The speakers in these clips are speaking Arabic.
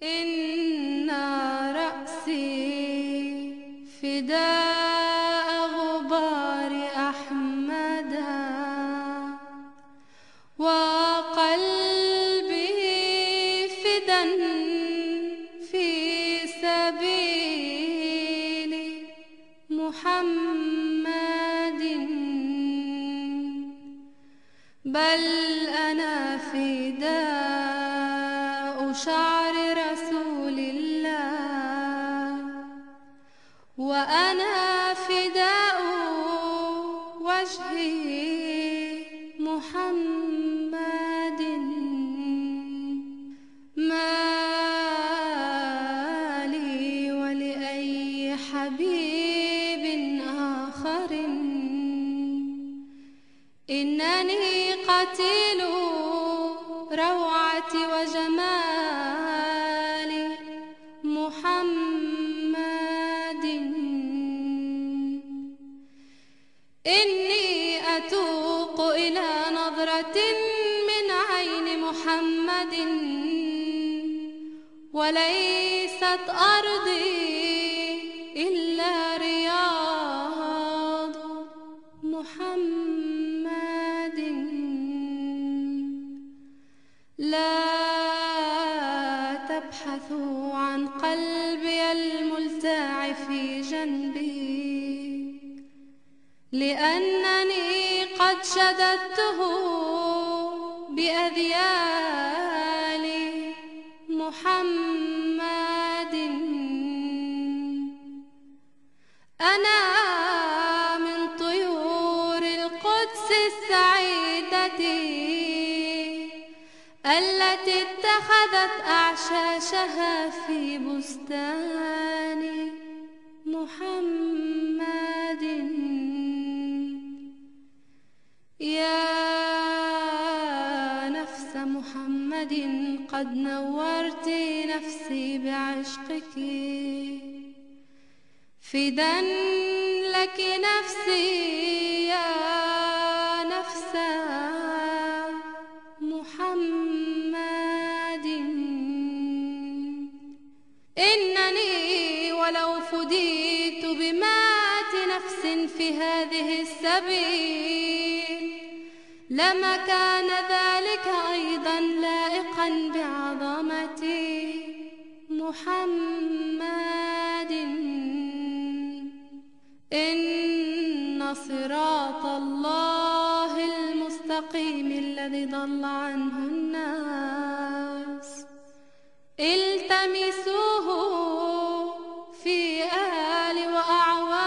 إن رأسي فداء غبار أحمدا، وقلبي فدا في سبيل محمد، بل أنا فداء شعر رسول الله، وأنا فداء وجه محمد. ما لي ولأي حبيب آخر، إنني قتيل روعة وجمال محمد. إني أتوق إلى نظرة من عين محمد، وليست أرضي إلا رياض محمد. لا تبحثوا عن قلبي الملتاع في جنبي، لأنني قد شددته بأذيال محمد. أنا من طيور القدس السعيدة التي اتخذت أعشاشها في بستان محمد. يا نفس محمد قد نورت نفسي بعشقك، فدا لك نفسي يا نفس محمد. إنني ولو فديت بمات نفس في هذه السبيل لما كان ذلك أيضا لائقا بعظمة محمد. إن صراط الله المستقيم الذي ضل عنه الناس التمسوه في آل وأعوان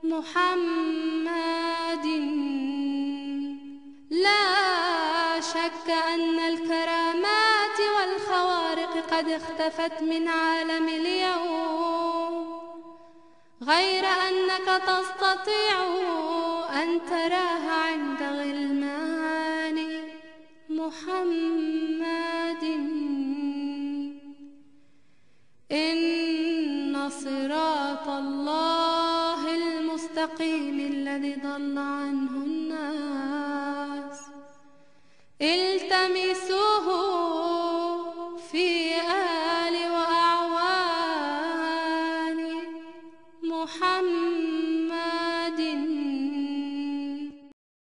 محمد. لا شك أن الكرامات والخوارق قد اختفت من عالم اليوم، غير أنك تستطيع أن تراها عند غلمان محمد. إن صراط الله المستقيم الذي ضل عنه